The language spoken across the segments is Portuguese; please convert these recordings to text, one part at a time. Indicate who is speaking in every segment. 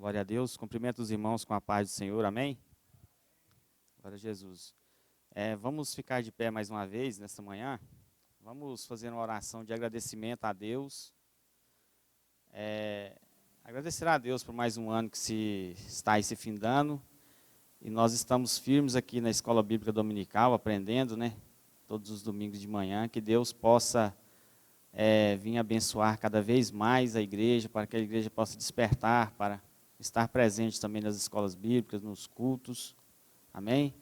Speaker 1: Glória a Deus. Cumprimento os irmãos com a paz do Senhor. Amém? Glória a Jesus. Vamos ficar de pé mais uma vez nesta manhã. Vamos fazer uma oração de agradecimento a Deus. Agradecer a Deus por mais um ano que está aí se findando. E nós estamos firmes aqui na Escola Bíblica Dominical, aprendendo, né? Todos os domingos de manhã. Que Deus possa vir abençoar cada vez mais a igreja, para que a igreja possa despertar, para estar presente também nas escolas bíblicas, nos cultos. Amém?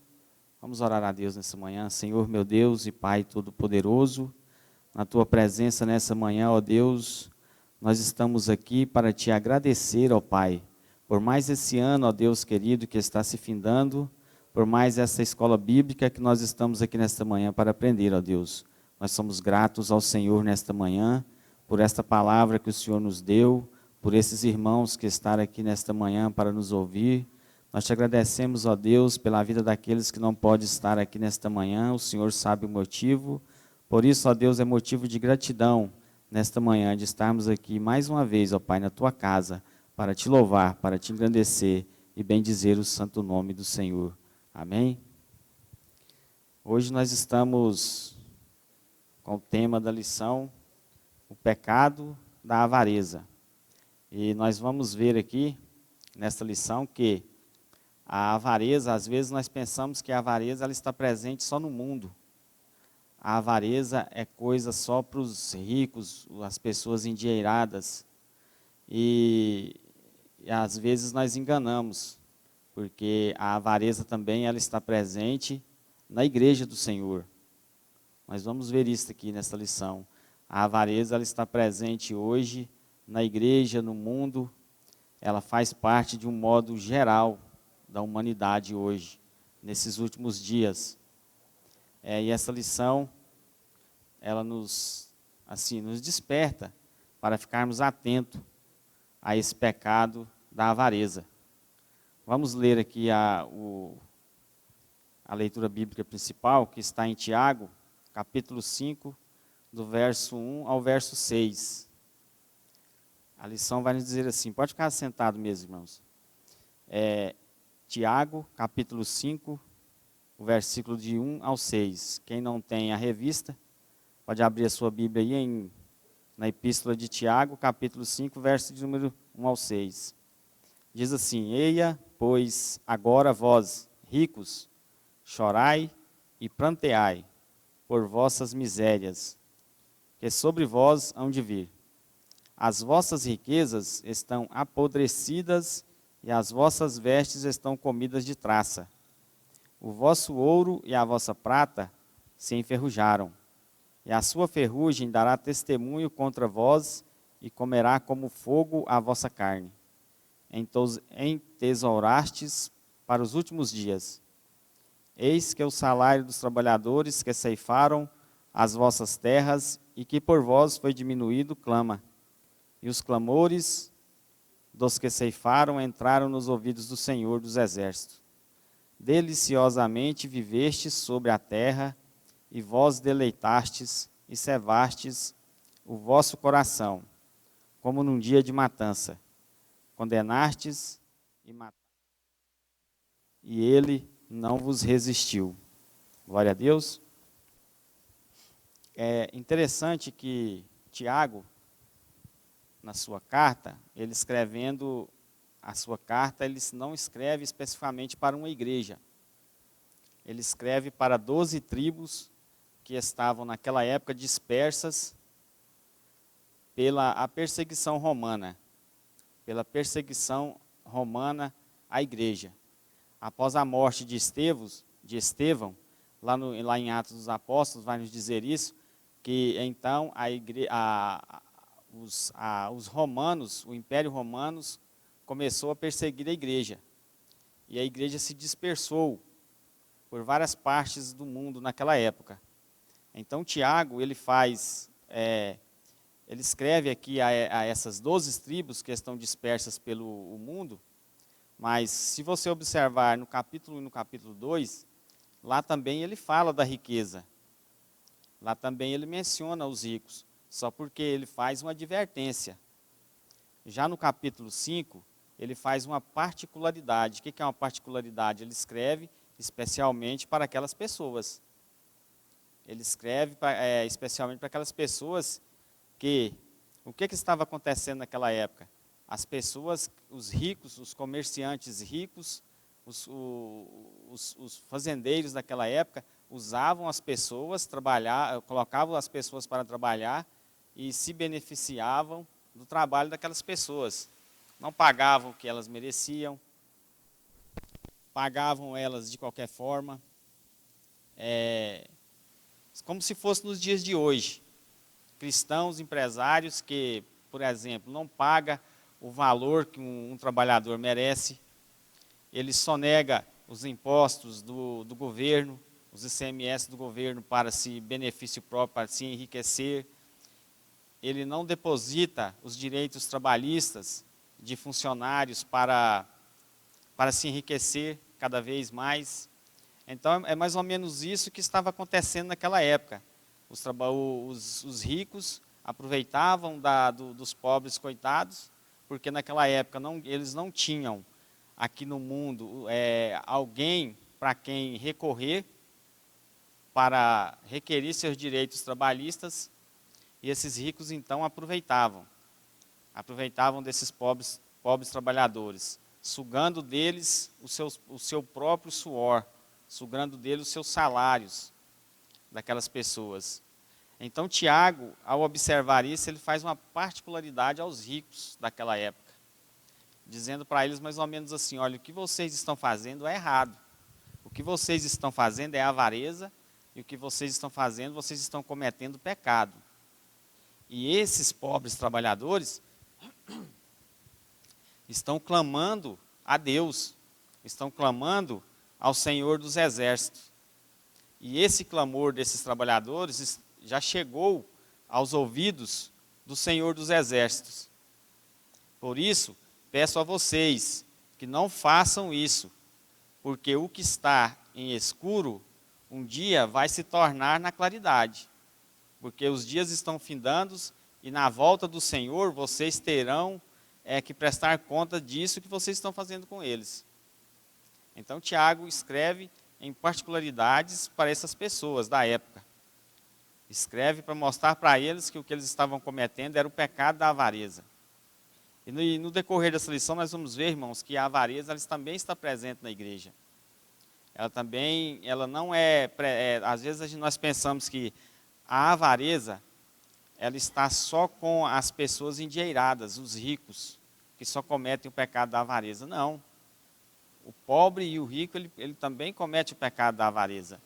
Speaker 1: Vamos orar a Deus nessa manhã. Senhor, meu Deus e Pai Todo-Poderoso, na Tua presença nessa manhã, ó Deus, nós estamos aqui para Te agradecer, ó Pai, por mais esse ano, ó Deus querido, que está se findando, por mais essa escola bíblica que nós estamos aqui nesta manhã para aprender, ó Deus. Nós somos gratos ao Senhor nesta manhã, por esta palavra que o Senhor nos deu, por esses irmãos que estão aqui nesta manhã para nos ouvir. Nós te agradecemos, ó Deus, pela vida daqueles que não podem estar aqui nesta manhã. O Senhor sabe o motivo. Por isso, ó Deus, é motivo de gratidão nesta manhã, de estarmos aqui mais uma vez, ó Pai, na Tua casa, para Te louvar, para Te engrandecer e bendizer o santo nome do Senhor. Amém? Hoje nós estamos com o tema da lição, o pecado da avareza. E nós vamos ver aqui, nesta lição, que a avareza, às vezes nós pensamos que a avareza ela está presente só no mundo. A avareza é coisa só para os ricos, as pessoas endinheiradas. E às vezes nós enganamos, porque a avareza também ela está presente na igreja do Senhor. Nós vamos ver isso aqui nessa lição. A avareza ela está presente hoje na igreja, no mundo. Ela faz parte de um modo geral da humanidade hoje, nesses últimos dias. E essa lição, ela nos desperta para ficarmos atentos a esse pecado da avareza. Vamos ler aqui a leitura bíblica principal, que está em Tiago, capítulo 5, do verso 1 ao verso 6. A lição vai nos dizer assim, pode ficar sentado mesmo, irmãos. Tiago, capítulo 5, o versículo de 1 ao 6. Quem não tem a revista, pode abrir a sua Bíblia aí na epístola de Tiago, capítulo 5, verso de número 1 ao 6. Diz assim: Eia, pois, agora vós, ricos, chorai e pranteai por vossas misérias, que sobre vós hão de vir. As vossas riquezas estão apodrecidas e as vossas vestes estão comidas de traça. O vosso ouro e a vossa prata se enferrujaram, e a sua ferrugem dará testemunho contra vós e comerá como fogo a vossa carne. Entesourastes para os últimos dias. Eis que o salário dos trabalhadores que ceifaram as vossas terras e que por vós foi diminuído clama. E os clamores dos que ceifaram entraram nos ouvidos do Senhor dos Exércitos. Deliciosamente vivestes sobre a terra, e vós deleitastes e cevastes o vosso coração, como num dia de matança. Condenastes e mataste, e ele não vos resistiu. Glória a Deus. É interessante que Tiago, na sua carta, ele escrevendo a sua carta, ele não escreve especificamente para uma igreja. Ele escreve para 12 tribos que estavam naquela época dispersas pela perseguição romana. Pela perseguição romana à igreja. Após a morte de Estevão, lá em Atos dos Apóstolos, vai nos dizer isso, que então os romanos, o Império Romano, começou a perseguir a igreja. E a igreja se dispersou por várias partes do mundo naquela época. Então Tiago, ele escreve aqui a essas 12 tribos que estão dispersas pelo mundo, mas se você observar no capítulo 1 e no capítulo 2, lá também ele fala da riqueza. Lá também ele menciona os ricos, só porque ele faz uma advertência. Já no capítulo 5, ele faz uma particularidade. O que é uma particularidade? Ele escreve especialmente para aquelas pessoas. Ele escreve especialmente para aquelas pessoas que... O que estava acontecendo naquela época? As pessoas, os ricos, os comerciantes ricos, os fazendeiros daquela época, usavam as pessoas, colocavam as pessoas para trabalhar e se beneficiavam do trabalho daquelas pessoas. Não pagavam o que elas mereciam, pagavam elas de qualquer forma, como se fosse nos dias de hoje. Cristãos, empresários que, por exemplo, não pagam o valor que um trabalhador merece, ele sonega os impostos do governo, os ICMS do governo para benefício próprio, para se enriquecer. Ele não deposita os direitos trabalhistas de funcionários para se enriquecer cada vez mais. Então, é mais ou menos isso que estava acontecendo naquela época. Os ricos aproveitavam dos pobres coitados, porque naquela época eles não tinham aqui no mundo alguém para quem recorrer para requerir seus direitos trabalhistas, e esses ricos então aproveitavam desses pobres trabalhadores, sugando deles o seu próprio suor, sugando deles os seus salários daquelas pessoas. Então Tiago, ao observar isso, ele faz uma particularidade aos ricos daquela época, dizendo para eles mais ou menos assim: olha, o que vocês estão fazendo é errado, o que vocês estão fazendo é avareza, e o que vocês estão fazendo, vocês estão cometendo pecado. E esses pobres trabalhadores estão clamando a Deus, estão clamando ao Senhor dos Exércitos. E esse clamor desses trabalhadores já chegou aos ouvidos do Senhor dos Exércitos. Por isso, peço a vocês que não façam isso, porque o que está em escuro, um dia vai se tornar na claridade. Porque os dias estão findando e na volta do Senhor vocês terão que prestar conta disso que vocês estão fazendo com eles. Então Tiago escreve em particularidades para essas pessoas da época. Escreve para mostrar para eles que o que eles estavam cometendo era o pecado da avareza. E no decorrer dessa lição nós vamos ver, irmãos, que a avareza também está presente na igreja. Ela não às vezes nós pensamos que a avareza, ela está só com as pessoas endinheiradas, os ricos, que só cometem o pecado da avareza. Não. O pobre e o rico, ele também comete o pecado da avareza.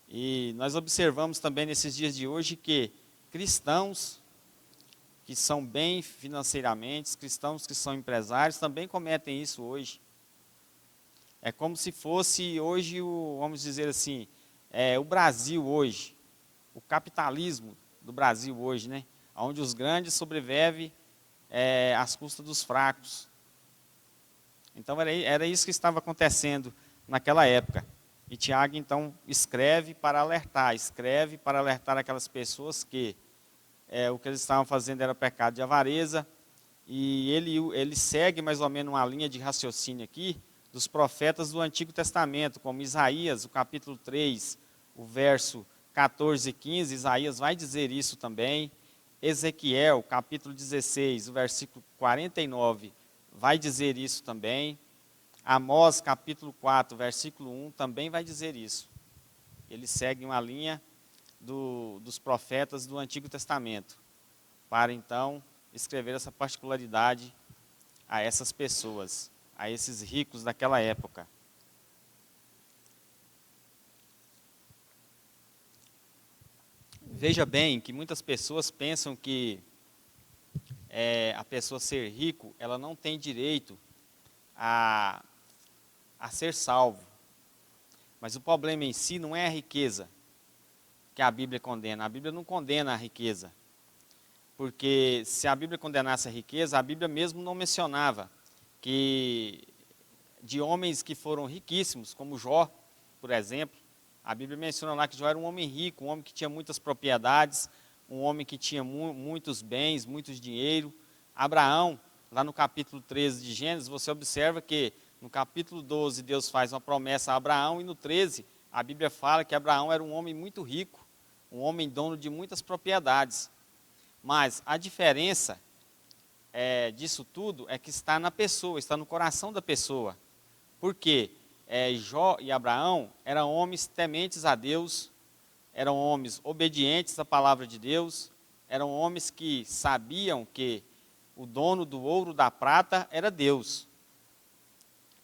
Speaker 1: E nós observamos também nesses dias de hoje que cristãos que são bem financeiramente, cristãos que são empresários, também cometem isso hoje. É como se fosse hoje, vamos dizer assim, o Brasil hoje, o capitalismo do Brasil hoje, né? Onde os grandes sobrevivem às custas dos fracos. Então era isso que estava acontecendo naquela época. E Tiago então escreve para alertar aquelas pessoas que o que eles estavam fazendo era pecado de avareza. E ele segue mais ou menos uma linha de raciocínio aqui dos profetas do Antigo Testamento, como Isaías, o capítulo 3, o verso 14 e 15, Isaías vai dizer isso também. Ezequiel, capítulo 16, o versículo 49, vai dizer isso também. Amós, capítulo 4, versículo 1, também vai dizer isso. Ele segue uma linha dos profetas do Antigo Testamento, para então escrever essa particularidade a essas pessoas, a esses ricos daquela época. Veja bem que muitas pessoas pensam que a pessoa ser rico, ela não tem direito a ser salvo. Mas o problema em si não é a riqueza que a Bíblia condena. A Bíblia não condena a riqueza. Porque se a Bíblia condenasse a riqueza, a Bíblia mesmo não mencionava que de homens que foram riquíssimos, como Jó, por exemplo. A Bíblia menciona lá que Jó era um homem rico, um homem que tinha muitas propriedades, um homem que tinha muitos bens, muito dinheiro. Abraão lá no capítulo 13 de Gênesis, você observa que no capítulo 12 Deus faz uma promessa a Abraão, e no 13 a Bíblia fala que Abraão era um homem muito rico, um homem dono de muitas propriedades. Mas a diferença disso tudo é que está na pessoa, está no coração da pessoa. Porque Jó e Abraão eram homens tementes a Deus, eram homens obedientes à palavra de Deus, eram homens que sabiam que o dono do ouro, da prata, era Deus.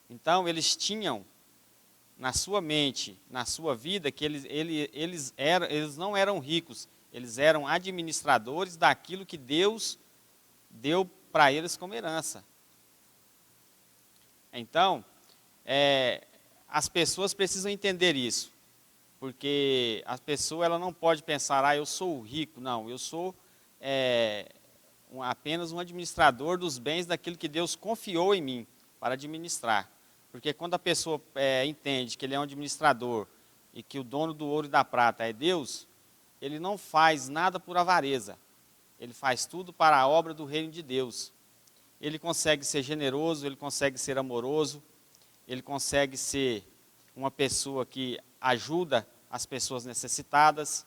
Speaker 1: Então eles tinham na sua mente, na sua vida, que eles não eram ricos, eles eram administradores daquilo que Deus deu para eles como herança. Então, as pessoas precisam entender isso, porque a pessoa ela não pode pensar, eu sou rico. Não, eu sou apenas um administrador dos bens daquilo que Deus confiou em mim para administrar. Porque quando a pessoa entende que ele é um administrador e que o dono do ouro e da prata é Deus, ele não faz nada por avareza. Ele faz tudo para a obra do reino de Deus. Ele consegue ser generoso, ele consegue ser amoroso, ele consegue ser uma pessoa que ajuda as pessoas necessitadas.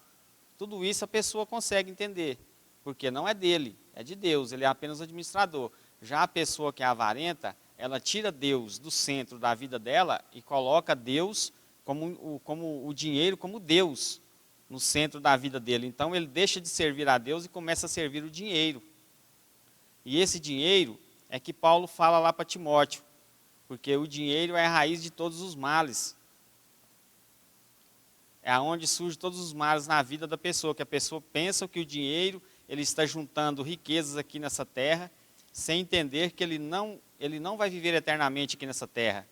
Speaker 1: Tudo isso a pessoa consegue entender, porque não é dele, é de Deus, ele é apenas o administrador. Já a pessoa que é avarenta, ela tira Deus do centro da vida dela e coloca Deus como o dinheiro, como Deus no centro da vida dele. Então ele deixa de servir a Deus e começa a servir o dinheiro. E esse dinheiro é que Paulo fala lá para Timóteo, porque o dinheiro é a raiz de todos os males. É onde surgem todos os males na vida da pessoa, que a pessoa pensa que o dinheiro, ele está juntando riquezas aqui nessa terra, sem entender que ele não vai viver eternamente aqui nessa terra,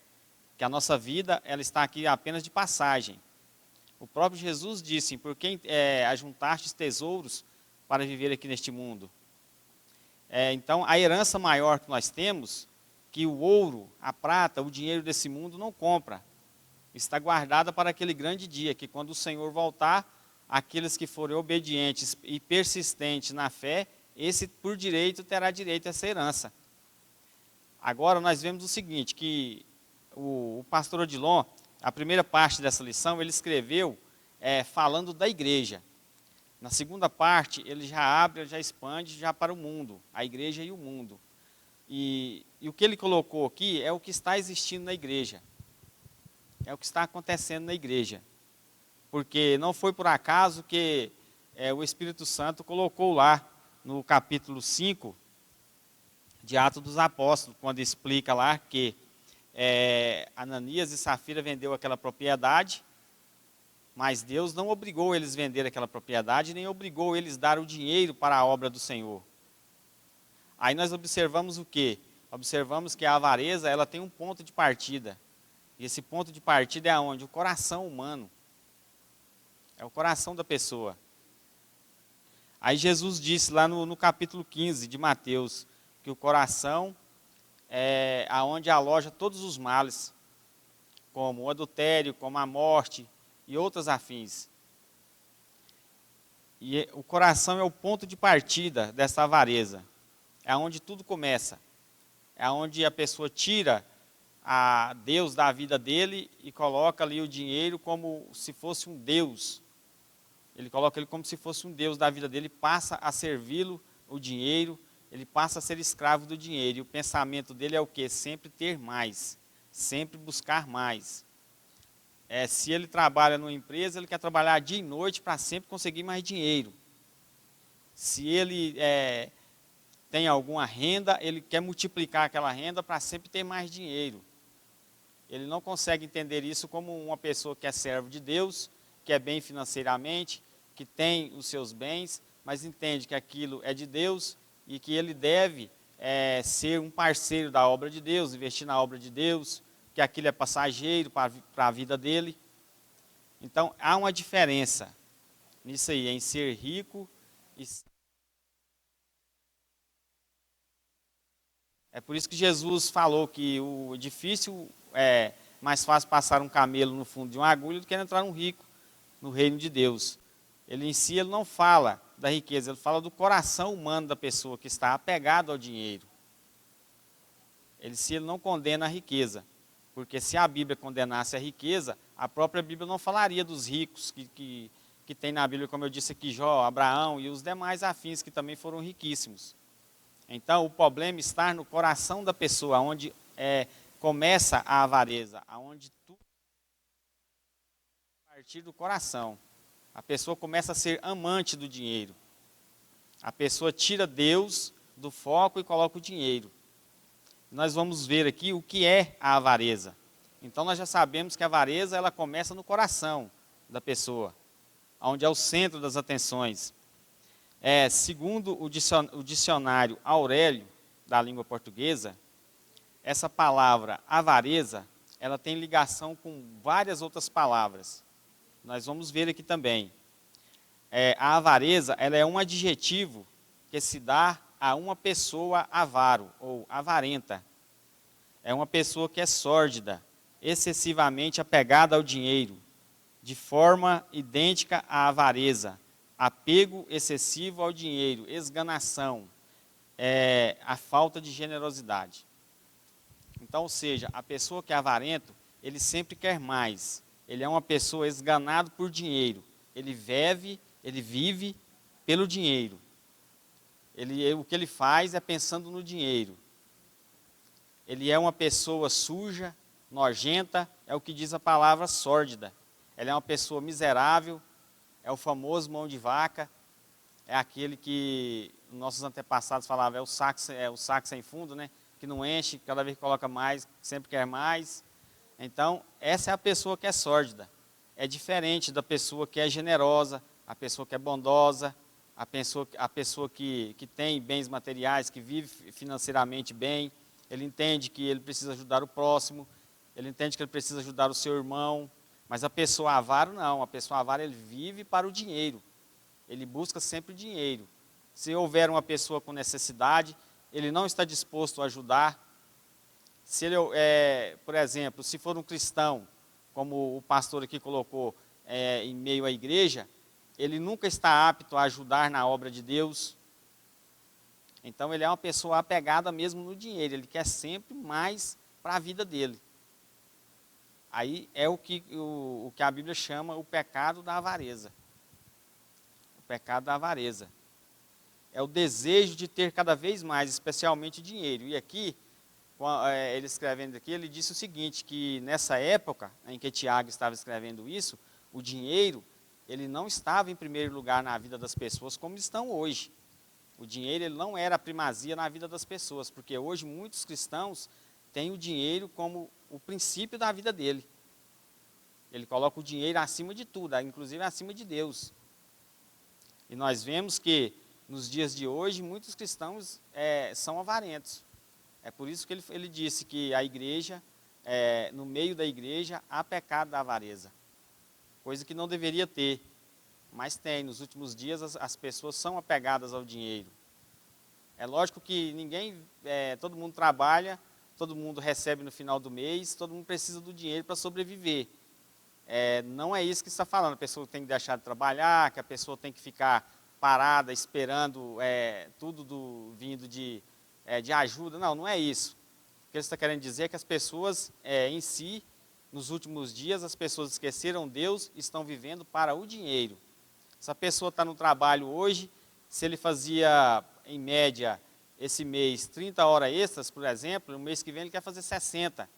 Speaker 1: que a nossa vida ela está aqui apenas de passagem. O próprio Jesus disse, por quem ajuntastes tesouros para viver aqui neste mundo? Então, a herança maior que nós temos, que o ouro, a prata, o dinheiro desse mundo não compra, está guardada para aquele grande dia, que quando o Senhor voltar, aqueles que forem obedientes e persistentes na fé, esse por direito terá direito a essa herança. Agora nós vemos o seguinte, que o pastor Odilon, a primeira parte dessa lição, ele escreveu falando da igreja. Na segunda parte, ele já abre, já expande já para o mundo, a igreja e o mundo. E o que ele colocou aqui é o que está existindo na igreja. É o que está acontecendo na igreja. Porque não foi por acaso que o Espírito Santo colocou lá no capítulo 5 de Atos dos Apóstolos, quando explica lá que Ananias e Safira vendeu aquela propriedade, mas Deus não obrigou eles a vender aquela propriedade, nem obrigou eles a dar o dinheiro para a obra do Senhor. Aí nós observamos o quê? Observamos que a avareza ela tem um ponto de partida. E esse ponto de partida é aonde? O coração humano. É o coração da pessoa. Aí Jesus disse lá no capítulo 15 de Mateus, que o coração é aonde aloja todos os males, como o adultério, como a morte e outras afins. E o coração é o ponto de partida dessa avareza. É onde tudo começa. É onde a pessoa tira a Deus da vida dele e coloca ali o dinheiro como se fosse um Deus. Ele coloca ele como se fosse um Deus da vida dele, passa a servi-lo, o dinheiro, ele passa a ser escravo do dinheiro. E o pensamento dele é o quê? Sempre ter mais, sempre buscar mais. Se ele trabalha numa empresa, ele quer trabalhar dia e noite para sempre conseguir mais dinheiro. Se ele tem alguma renda, ele quer multiplicar aquela renda para sempre ter mais dinheiro. Ele não consegue entender isso como uma pessoa que é servo de Deus, que é bem financeiramente, que tem os seus bens, mas entende que aquilo é de Deus e que ele deve ser um parceiro da obra de Deus, investir na obra de Deus, que aquilo é passageiro para a vida dele. Então, há uma diferença nisso aí, em ser rico e... É por isso que Jesus falou que o difícil é mais fácil passar um camelo no fundo de uma agulha do que entrar um rico no reino de Deus. Ele em si ele não fala da riqueza, ele fala do coração humano da pessoa que está apegado ao dinheiro. se ele não condena a riqueza. Porque se a Bíblia condenasse a riqueza, a própria Bíblia não falaria dos ricos que tem na Bíblia, como eu disse aqui, Jó, Abraão e os demais afins que também foram riquíssimos. Então, o problema está no coração da pessoa, onde começa a avareza, onde tudo a partir do coração. A pessoa começa a ser amante do dinheiro. A pessoa tira Deus do foco e coloca o dinheiro. Nós vamos ver aqui o que é a avareza. Então, nós já sabemos que a avareza ela começa no coração da pessoa, onde é o centro das atenções. Segundo o dicionário Aurélio, da língua portuguesa, essa palavra avareza, ela tem ligação com várias outras palavras. Nós vamos ver aqui também. A avareza, ela é um adjetivo que se dá a uma pessoa avaro ou avarenta. É uma pessoa que é sórdida, excessivamente apegada ao dinheiro, de forma idêntica à avareza, apego excessivo ao dinheiro, esganação, a falta de generosidade. Então, ou seja, a pessoa que é avarento, ele sempre quer mais. Ele é uma pessoa esganado por dinheiro. Ele vive pelo dinheiro. O que ele faz é pensando no dinheiro. Ele é uma pessoa suja, nojenta, é o que diz a palavra sórdida. Ele é uma pessoa miserável, é o famoso mão de vaca, é aquele que nossos antepassados falavam, é o saco sem fundo, né? Que não enche, cada vez que coloca mais, sempre quer mais. Então, essa é a pessoa que é sórdida. É diferente da pessoa que é generosa, a pessoa que é bondosa, a pessoa que tem bens materiais, que vive financeiramente bem. Ele entende que ele precisa ajudar o próximo, ele entende que ele precisa ajudar o seu irmão. Mas a pessoa avara não, a pessoa avara ele vive para o dinheiro. Ele busca sempre o dinheiro. Se houver uma pessoa com necessidade, ele não está disposto a ajudar. Se ele, por exemplo, se for um cristão, como o pastor aqui colocou, em meio à igreja, ele nunca está apto a ajudar na obra de Deus. Então ele é uma pessoa apegada mesmo no dinheiro, ele quer sempre mais para a vida dele. Aí é o que a Bíblia chama o pecado da avareza. O pecado da avareza. É o desejo de ter cada vez mais, especialmente dinheiro. E aqui, ele escrevendo aqui, ele disse o seguinte, que nessa época em que Tiago estava escrevendo isso, o dinheiro, ele não estava em primeiro lugar na vida das pessoas como estão hoje. O dinheiro ele não era a primazia na vida das pessoas, porque hoje muitos cristãos têm o dinheiro como o princípio da vida dele. Ele coloca o dinheiro acima de tudo, inclusive acima de Deus. E nós vemos que nos dias de hoje muitos cristãos são avarentos. É por isso que ele disse que a igreja, no meio da igreja, há pecado da avareza. Coisa que não deveria ter, mas tem. Nos últimos dias as pessoas são apegadas ao dinheiro. É lógico que todo mundo trabalha, todo mundo recebe no final do mês, todo mundo precisa do dinheiro para sobreviver. Não é isso que está falando, a pessoa tem que deixar de trabalhar, que a pessoa tem que ficar parada esperando tudo vindo de ajuda. Não é isso. O que ele está querendo dizer é que as pessoas em si, nos últimos dias, as pessoas esqueceram Deus e estão vivendo para o dinheiro. Se a pessoa está no trabalho hoje, se ele fazia, em média, esse mês, 30 horas extras, por exemplo, no mês que vem ele quer fazer 60.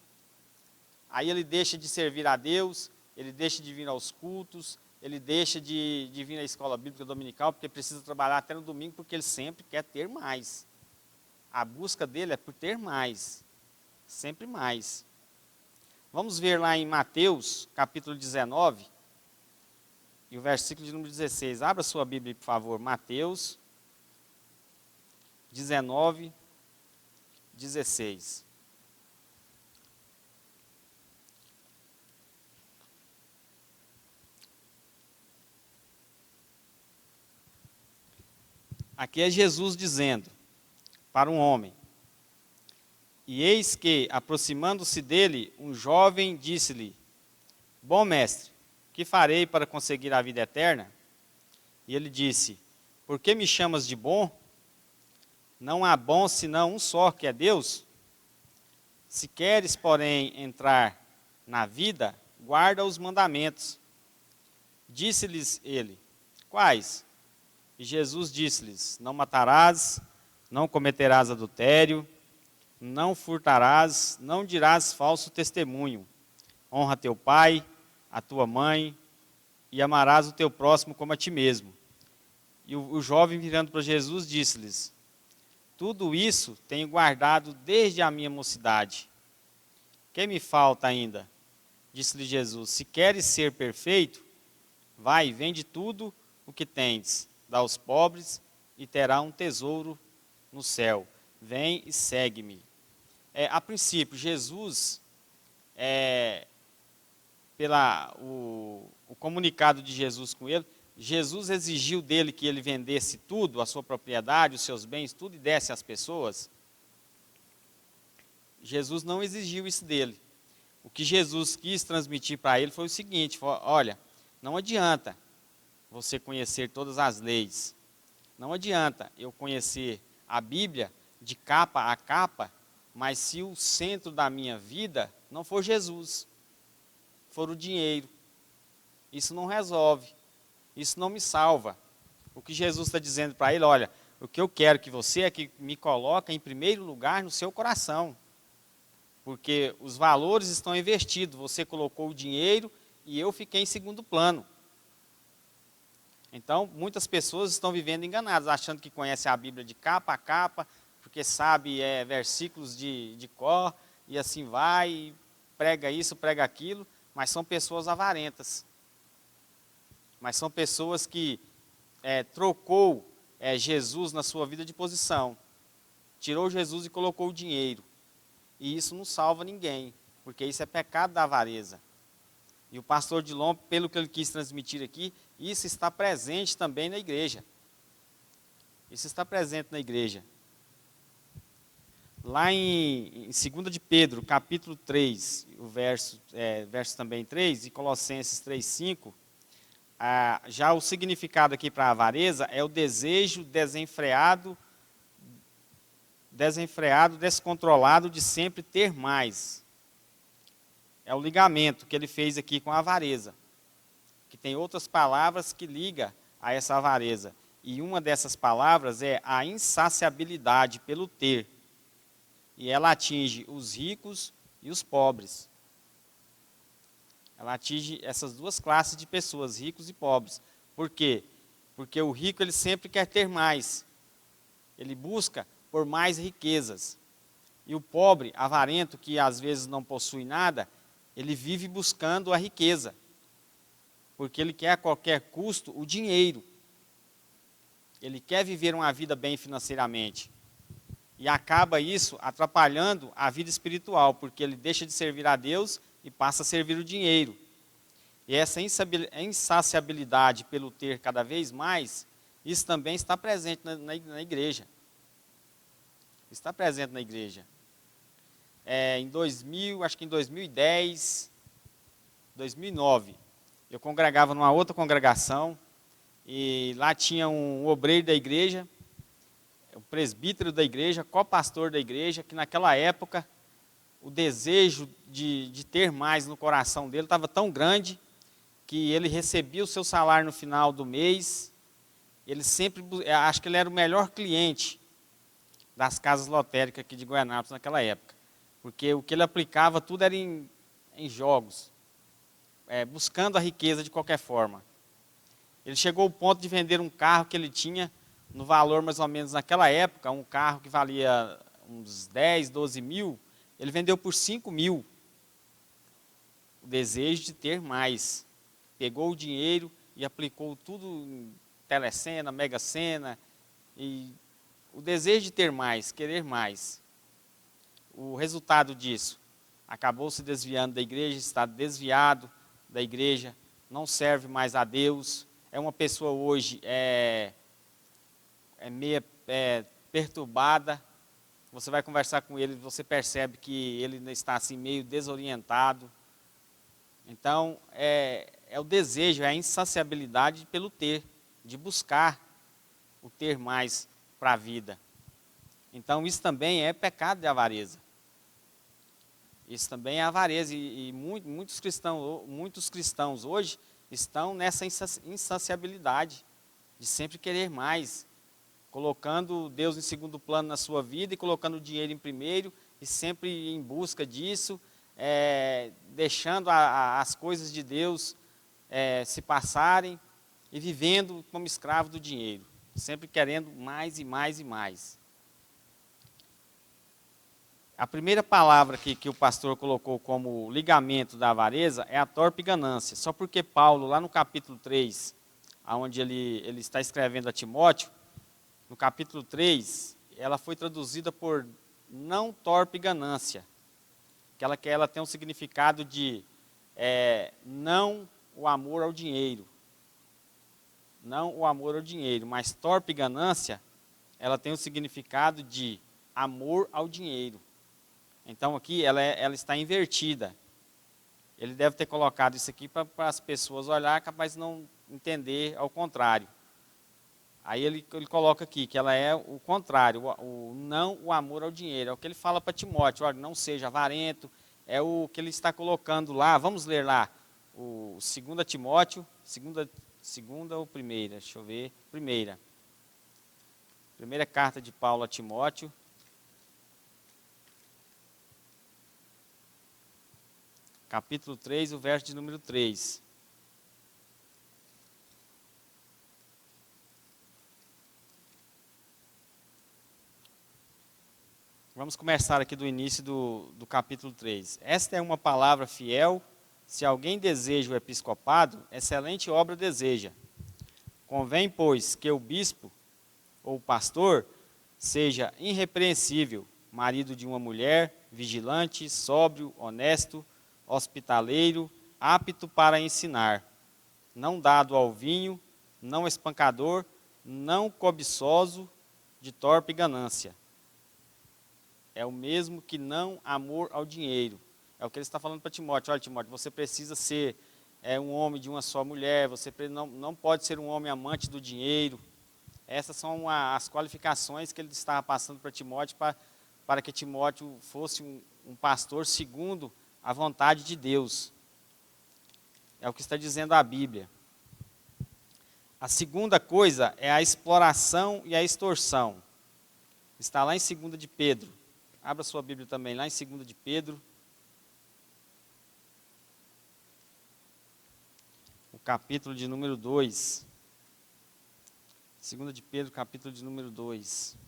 Speaker 1: Aí ele deixa de servir a Deus, ele deixa de vir aos cultos, ele deixa de vir à escola bíblica dominical, porque precisa trabalhar até no domingo, porque ele sempre quer ter mais. A busca dele é por ter mais, sempre mais. Vamos ver lá em Mateus, capítulo 19, e o versículo de número 16. Abra sua Bíblia, por favor. Mateus 19, 16. Aqui é Jesus dizendo para um homem: e eis que, aproximando-se dele, um jovem disse-lhe: bom mestre, que farei para conseguir a vida eterna? E ele disse: por que me chamas de bom? Não há bom senão um só, que é Deus. Se queres, porém, entrar na vida, guarda os mandamentos. Disse-lhes ele: quais? E Jesus disse-lhes: não matarás, não cometerás adultério, não furtarás, não dirás falso testemunho. Honra teu pai, a tua mãe, e amarás o teu próximo como a ti mesmo. E o jovem, virando para Jesus, disse-lhes: tudo isso tenho guardado desde a minha mocidade. Que me falta ainda? Disse-lhe Jesus: se queres ser perfeito, vai, vende tudo o que tens, dá aos pobres, e terá um tesouro no céu. Vem e segue-me. A princípio, Jesus, o comunicado de Jesus com ele, Jesus exigiu dele que ele vendesse tudo, a sua propriedade, os seus bens, tudo, e desse às pessoas. Jesus não exigiu isso dele. O que Jesus quis transmitir para ele foi o seguinte: olha, não adianta você conhecer todas as leis, não adianta eu conhecer a Bíblia de capa a capa, mas se o centro da minha vida não for Jesus, for o dinheiro, isso não resolve, isso não me salva. O que Jesus está dizendo para ele: olha, o que eu quero que você é que me coloque em primeiro lugar no seu coração, porque os valores estão investidos, você colocou o dinheiro e eu fiquei em segundo plano. Então, muitas pessoas estão vivendo enganadas, achando que conhecem a Bíblia de capa a capa, porque sabe versículos de cor, e assim vai, e prega isso, prega aquilo, mas são pessoas avarentas. Mas são pessoas que trocou Jesus na sua vida de posição. Tirou Jesus e colocou o dinheiro. E isso não salva ninguém, porque isso é pecado da avareza. E o pastor Dilon, pelo que ele quis transmitir aqui, isso está presente também na igreja. Isso está presente na igreja. Lá em 2 de Pedro, capítulo 3, o verso também 3, e Colossenses 3, 5, já o significado aqui para a avareza é o desejo desenfreado, descontrolado de sempre ter mais. É o ligamento que ele fez aqui com a avareza, que tem outras palavras que liga a essa avareza. E uma dessas palavras é a insaciabilidade pelo ter. E ela atinge os ricos e os pobres. Ela atinge essas duas classes de pessoas, ricos e pobres. Por quê? Porque o rico, ele sempre quer ter mais. Ele busca por mais riquezas. E o pobre, avarento, que às vezes não possui nada, ele vive buscando a riqueza. Porque ele quer a qualquer custo o dinheiro. Ele quer viver uma vida bem financeiramente. E acaba isso atrapalhando a vida espiritual, porque ele deixa de servir a Deus e passa a servir o dinheiro. E essa insaciabilidade pelo ter cada vez mais, isso também está presente na igreja. Está presente na igreja. Acho que em 2010, 2009, eu congregava numa outra congregação, e lá tinha um obreiro da igreja, o presbítero da igreja, copastor da igreja, que naquela época o desejo de ter mais no coração dele estava tão grande que ele recebia o seu salário no final do mês. Ele sempre, acho que ele era o melhor cliente das casas lotéricas aqui de Goianápolis naquela época, porque o que ele aplicava tudo era em jogos, buscando a riqueza de qualquer forma. Ele chegou ao ponto de vender um carro que ele tinha no valor mais ou menos naquela época, um carro que valia uns 10, 12 mil, ele vendeu por 5 mil. O desejo de ter mais. Pegou o dinheiro e aplicou tudo em Telecena, Mega Sena, e o desejo de ter mais, querer mais. O resultado disso, acabou se desviando da igreja, está desviado da igreja, não serve mais a Deus, é uma pessoa hoje meio perturbada. Você vai conversar com ele, você percebe que ele está assim meio desorientado. Então, é o desejo, é a insaciabilidade pelo ter, de buscar o ter mais para a vida. Então, isso também é pecado de avareza. Isso também é avareza, e muitos cristãos hoje estão nessa insaciabilidade de sempre querer mais, colocando Deus em segundo plano na sua vida e colocando o dinheiro em primeiro, e sempre em busca disso, deixando as coisas de Deus se passarem e vivendo como escravo do dinheiro, sempre querendo mais e mais e mais. A primeira palavra que o pastor colocou como ligamento da avareza é a torpe ganância. Só porque Paulo, lá no capítulo 3, onde ele está escrevendo a Timóteo, no capítulo 3, ela foi traduzida por não torpe ganância. Que ela tem um significado de não o amor ao dinheiro. Não o amor ao dinheiro, mas torpe ganância, ela tem o significado de amor ao dinheiro. Então aqui ela está invertida. Ele deve ter colocado isso aqui para as pessoas olhar, capaz de não entender ao contrário. Aí ele coloca aqui que ela é o contrário, não o amor ao dinheiro. É o que ele fala para Timóteo, olha, não seja avarento, é o que ele está colocando lá. Vamos ler lá, o 2 Timóteo, segunda ou primeira, deixa eu ver, primeira. Primeira carta de Paulo a Timóteo. Capítulo 3, o verso de número 3. Vamos começar aqui do início do capítulo 3. Esta é uma palavra fiel. Se alguém deseja o episcopado, excelente obra deseja. Convém, pois, que o bispo ou o pastor seja irrepreensível, marido de uma mulher, vigilante, sóbrio, honesto, hospitaleiro, apto para ensinar, não dado ao vinho, não espancador, não cobiçoso de torpe ganância. É o mesmo que não amor ao dinheiro. É o que ele está falando para Timóteo. Olha, Timóteo, você precisa ser um homem de uma só mulher, você não pode ser um homem amante do dinheiro. Essas são as qualificações que ele estava passando para Timóteo, para que Timóteo fosse um pastor segundo a vontade de Deus. É o que está dizendo a Bíblia. A segunda coisa é a exploração e a extorsão. Está lá em 2 de Pedro. Abra sua Bíblia também, lá em 2 de Pedro. O capítulo de número 2. 2 de Pedro, capítulo de número 2.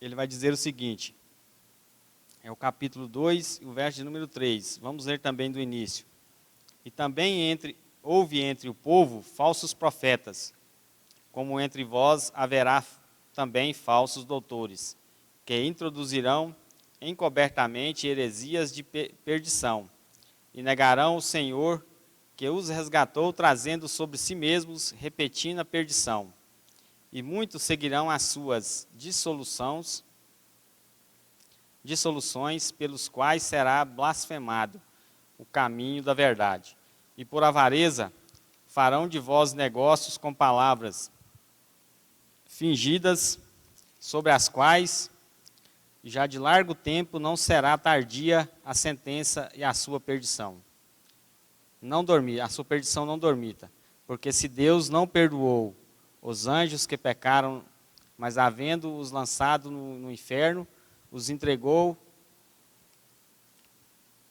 Speaker 1: Ele vai dizer o seguinte, é o capítulo 2, o verso de número 3. Vamos ler também do início. E também houve entre o povo falsos profetas, como entre vós haverá também falsos doutores, que introduzirão encobertamente heresias de perdição, e negarão o Senhor que os resgatou, trazendo sobre si mesmos repetindo a perdição. E muitos seguirão as suas dissoluções, pelos quais será blasfemado o caminho da verdade. E por avareza farão de vós negócios com palavras fingidas, sobre as quais já de largo tempo não será tardia a sentença e a sua perdição. A sua perdição não dormita, porque se Deus não perdoou os anjos que pecaram, mas havendo-os lançado no inferno, os entregou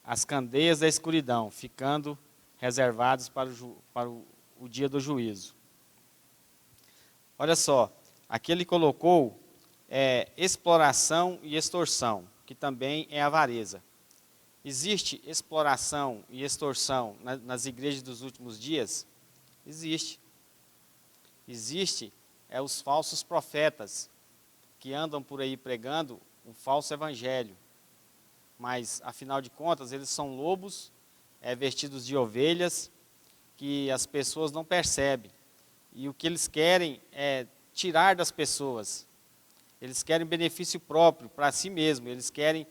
Speaker 1: às candeias da escuridão, ficando reservados para o dia do juízo. Olha só, aqui ele colocou exploração e extorsão, que também é avareza. Existe exploração e extorsão nas igrejas dos últimos dias? Existe. Existe os falsos profetas, que andam por aí pregando um falso evangelho. Mas, afinal de contas, eles são lobos vestidos de ovelhas, que as pessoas não percebem. E o que eles querem é tirar das pessoas. Eles querem benefício próprio para si mesmos. Eles querem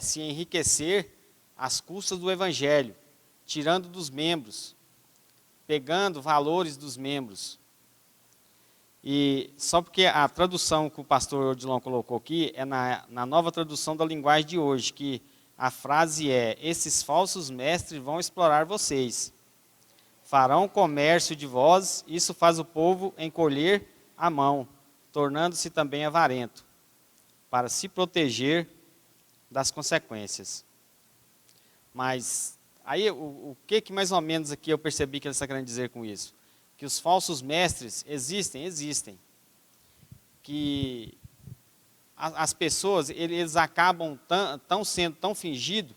Speaker 1: se enriquecer às custas do evangelho, tirando dos membros. pegando valores dos membros. E só porque a tradução que o pastor Odilon colocou aqui é na nova tradução da linguagem de hoje, que a frase é: esses falsos mestres vão explorar vocês, farão comércio de vós, isso faz o povo encolher a mão, tornando-se também avarento, para se proteger das consequências. Mas aí o que mais ou menos aqui eu percebi que ele está querendo dizer com isso? Que os falsos mestres existem. Que as pessoas, eles acabam sendo tão fingidos,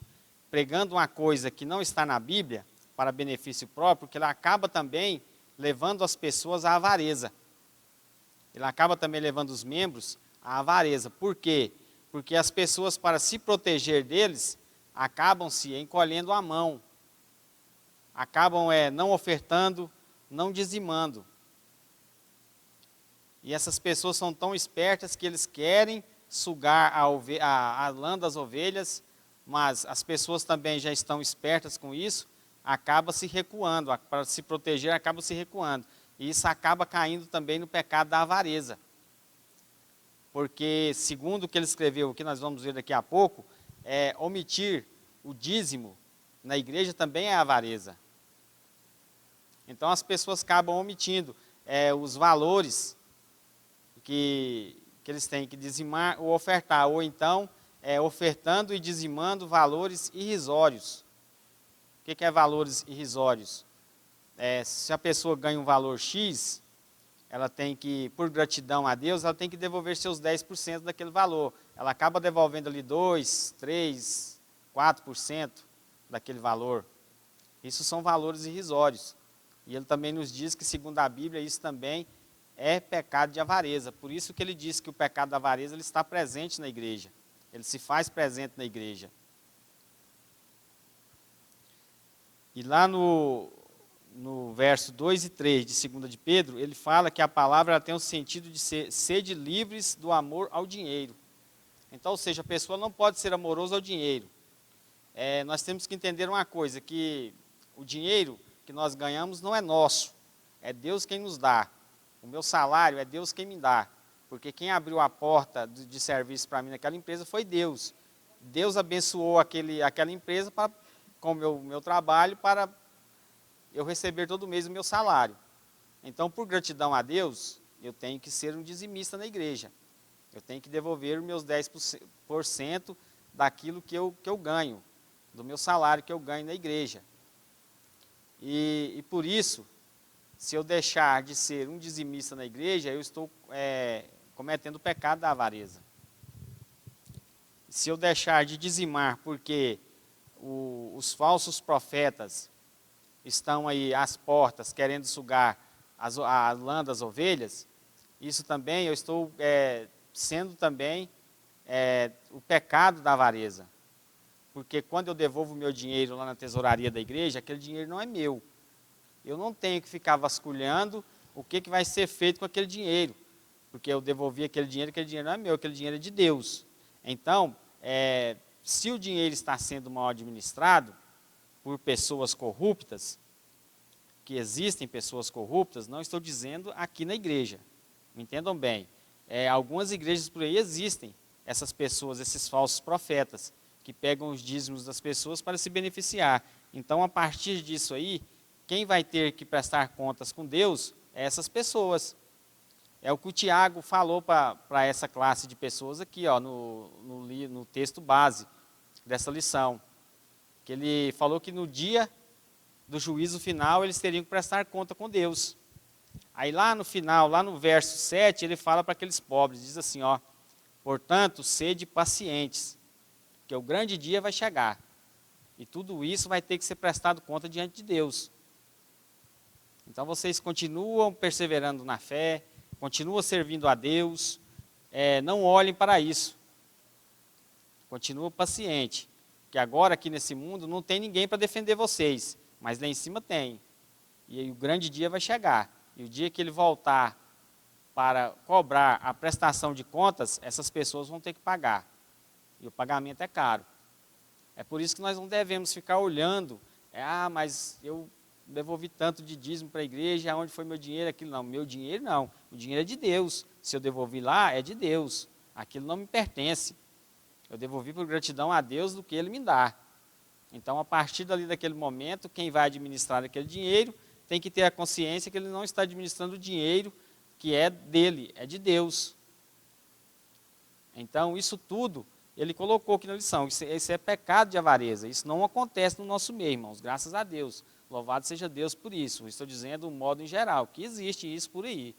Speaker 1: pregando uma coisa que não está na Bíblia, para benefício próprio, que ele acaba também levando as pessoas à avareza. Ele acaba também levando os membros à avareza. Por quê? Porque as pessoas, para se proteger deles, acabam se encolhendo a mão. Acabam não ofertando, não dizimando. E essas pessoas são tão espertas que eles querem sugar a lã das ovelhas, mas as pessoas também já estão espertas com isso, acaba se recuando, para se proteger acaba se recuando. E isso acaba caindo também no pecado da avareza. Porque, segundo o que ele escreveu, que nós vamos ver daqui a pouco, omitir o dízimo na igreja também é avareza. Então as pessoas acabam omitindo os valores que eles têm que dizimar ou ofertar, ou então ofertando e dizimando valores irrisórios. O que é valores irrisórios? Se a pessoa ganha um valor X, ela tem que, por gratidão a Deus, ela tem que devolver seus 10% daquele valor. Ela acaba devolvendo ali 2, 3, 4% daquele valor. Isso são valores irrisórios. E ele também nos diz que, segundo a Bíblia, isso também é pecado de avareza. Por isso que ele diz que o pecado da avareza ele está presente na igreja. Ele se faz presente na igreja. E lá no verso 2 e 3 de 2 de Pedro, ele fala que a palavra ela tem o sentido de ser sede livres do amor ao dinheiro. Então, ou seja, a pessoa não pode ser amorosa ao dinheiro. Nós temos que entender uma coisa, que o dinheiro que nós ganhamos não é nosso, é Deus quem nos dá. O meu salário é Deus quem me dá, porque quem abriu a porta de serviço para mim naquela empresa foi Deus. Deus abençoou aquela empresa com o meu trabalho para eu receber todo mês o meu salário. Então, por gratidão a Deus, eu tenho que ser um dizimista na igreja. Eu tenho que devolver os meus 10% daquilo que eu ganho, do meu salário que eu ganho na igreja. E por isso, se eu deixar de ser um dizimista na igreja, eu estou cometendo o pecado da avareza. Se eu deixar de dizimar porque os falsos profetas estão aí às portas querendo sugar a lã das ovelhas, isso também eu estou sendo também o pecado da avareza. Porque quando eu devolvo o meu dinheiro lá na tesouraria da igreja, aquele dinheiro não é meu. Eu não tenho que ficar vasculhando o que vai ser feito com aquele dinheiro. Porque eu devolvi aquele dinheiro não é meu, aquele dinheiro é de Deus. Então, se o dinheiro está sendo mal administrado por pessoas corruptas, que existem pessoas corruptas, não estou dizendo aqui na igreja. Me entendam bem. Algumas igrejas por aí existem essas pessoas, esses falsos profetas, que pegam os dízimos das pessoas para se beneficiar. Então, a partir disso aí, quem vai ter que prestar contas com Deus é essas pessoas. É o que o Tiago falou para essa classe de pessoas aqui, no texto base dessa lição. Que ele falou que no dia do juízo final, eles teriam que prestar conta com Deus. Aí lá no final, lá no verso 7, ele fala para aqueles pobres, diz assim, portanto, sede pacientes, que o grande dia vai chegar. E tudo isso vai ter que ser prestado conta diante de Deus. Então vocês continuam perseverando na fé, continuam servindo a Deus, não olhem para isso. Continuam paciente, que agora aqui nesse mundo não tem ninguém para defender vocês, mas lá em cima tem. E aí o grande dia vai chegar. E o dia que ele voltar para cobrar a prestação de contas, essas pessoas vão ter que pagar. E o pagamento é caro. É por isso que nós não devemos ficar olhando, mas eu devolvi tanto de dízimo para a igreja, onde foi meu dinheiro, aquilo não. Meu dinheiro não, o dinheiro é de Deus. Se eu devolvi lá, é de Deus. Aquilo não me pertence. Eu devolvi por gratidão a Deus do que Ele me dá. Então, a partir dali daquele momento, quem vai administrar aquele dinheiro tem que ter a consciência que ele não está administrando o dinheiro que é dele, é de Deus. Então, isso tudo, ele colocou aqui na lição. Isso é pecado de avareza. Isso não acontece no nosso meio, irmãos, graças a Deus. Louvado seja Deus por isso. Eu estou dizendo um modo em geral, que existe isso por aí.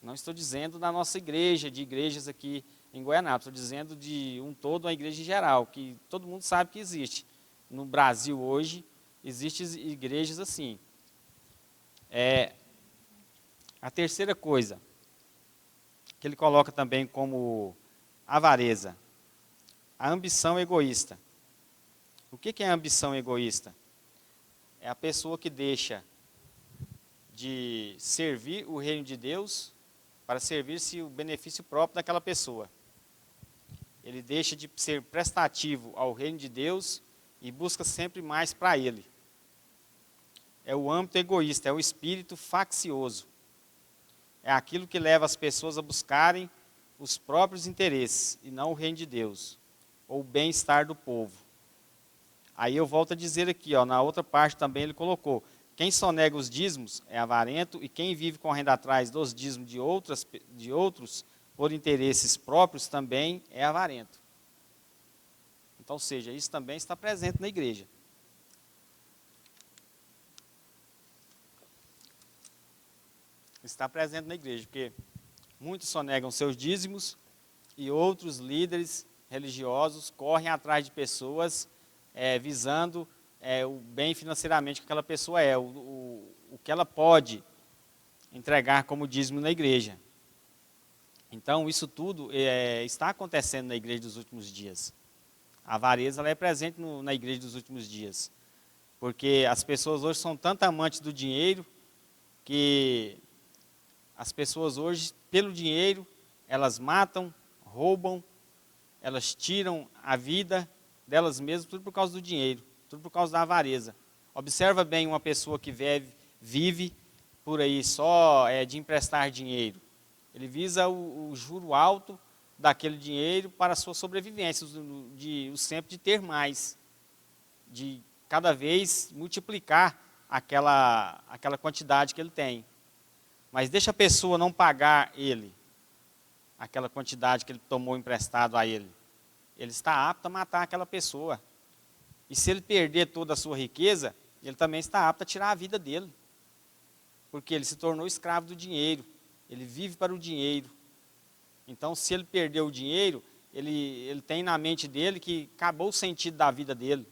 Speaker 1: Não estou dizendo da nossa igreja, de igrejas aqui em Goianápolis. Estou dizendo de um todo, uma igreja em geral, que todo mundo sabe que existe. No Brasil hoje, existem igrejas assim. A terceira coisa, que ele coloca também como avareza, a ambição egoísta. O que é a ambição egoísta? É a pessoa que deixa de servir o reino de Deus para servir-se o benefício próprio daquela pessoa. Ele deixa de ser prestativo ao reino de Deus e busca sempre mais para ele. É o âmbito egoísta, é o espírito faccioso. É aquilo que leva as pessoas a buscarem os próprios interesses e não o reino de Deus, ou o bem-estar do povo. Aí eu volto a dizer aqui, na outra parte também ele colocou, quem sonega os dízimos é avarento e quem vive correndo atrás dos dízimos de outros por interesses próprios também é avarento. Então, ou seja, isso também está presente na igreja. Está presente na igreja, porque muitos sonegam seus dízimos e outros líderes religiosos correm atrás de pessoas visando o bem financeiramente que aquela pessoa é, o que ela pode entregar como dízimo na igreja. Então, isso tudo está acontecendo na igreja dos últimos dias. A avareza ela é presente na igreja dos últimos dias. Porque as pessoas hoje são tanto amantes do dinheiro que as pessoas hoje, pelo dinheiro, elas matam, roubam, elas tiram a vida delas mesmas, tudo por causa do dinheiro, tudo por causa da avareza. Observa bem uma pessoa que vive por aí só de emprestar dinheiro. Ele visa o juro alto daquele dinheiro para a sua sobrevivência, sempre de ter mais, de cada vez multiplicar aquela quantidade que ele tem. Mas deixa a pessoa não pagar ele, aquela quantidade que ele tomou emprestado a ele. Ele está apto a matar aquela pessoa. E se ele perder toda a sua riqueza, ele também está apto a tirar a vida dele. Porque ele se tornou escravo do dinheiro. Ele vive para o dinheiro. Então, se ele perdeu o dinheiro, ele tem na mente dele que acabou o sentido da vida dele.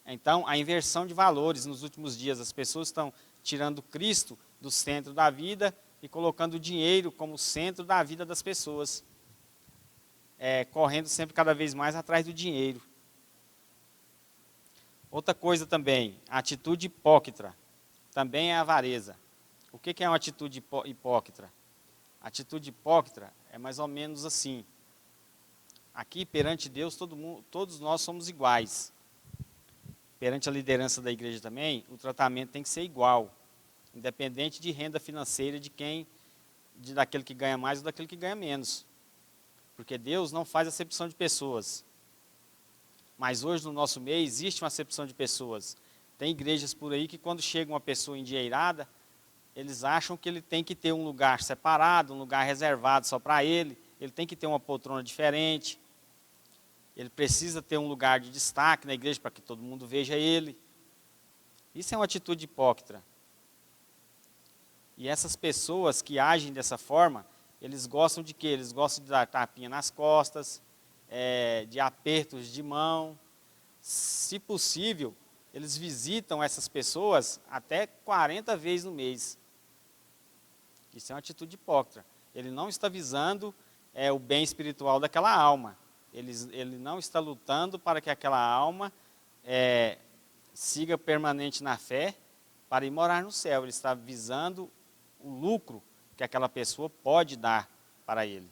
Speaker 1: Então, a inversão de valores nos últimos dias. As pessoas estão tirando Cristo do centro da vida e colocando o dinheiro como centro da vida das pessoas. Correndo sempre cada vez mais atrás do dinheiro. Outra coisa também, a atitude hipócrita. Também é avareza. O que é uma atitude hipócrita? A atitude hipócrita é mais ou menos assim. Aqui, perante Deus, todos nós somos iguais. Perante a liderança da igreja também, o tratamento tem que ser igual. Independente de renda financeira daquele que ganha mais ou daquele que ganha menos. Porque Deus não faz acepção de pessoas. Mas hoje no nosso meio existe uma acepção de pessoas. Tem igrejas por aí que quando chega uma pessoa endinheirada, eles acham que ele tem que ter um lugar separado, um lugar reservado só para ele tem que ter uma poltrona diferente, ele precisa ter um lugar de destaque na igreja para que todo mundo veja ele. Isso é uma atitude hipócrita. E essas pessoas que agem dessa forma, eles gostam de quê? Eles gostam de dar tapinha nas costas, de apertos de mão. Se possível, eles visitam essas pessoas até 40 vezes no mês. Isso é uma atitude hipócrita. Ele não está visando o bem espiritual daquela alma. Ele não está lutando para que aquela alma siga permanente na fé para ir morar no céu. Ele está visando o lucro que aquela pessoa pode dar para ele.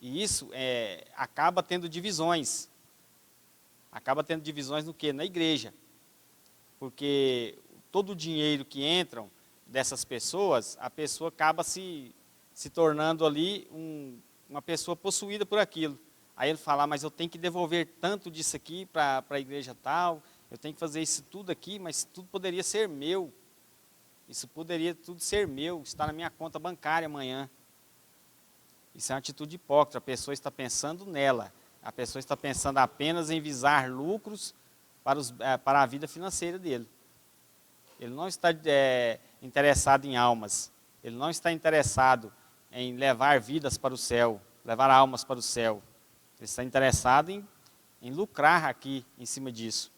Speaker 1: E isso acaba tendo divisões. Acaba tendo divisões no quê? Na igreja. porque todo o dinheiro que entram dessas pessoas, a pessoa acaba se tornando ali uma pessoa possuída por aquilo. Aí ele fala, mas eu tenho que devolver tanto disso aqui para a igreja tal, eu tenho que fazer isso tudo aqui, mas tudo poderia ser meu. Isso poderia tudo ser meu, está na minha conta bancária amanhã. Isso é uma atitude hipócrita, a pessoa está pensando nela. A pessoa está pensando apenas em visar lucros para a vida financeira dele. Ele não está interessado em almas. Ele não está interessado em levar vidas para o céu, levar almas para o céu. Ele está interessado em lucrar aqui em cima disso.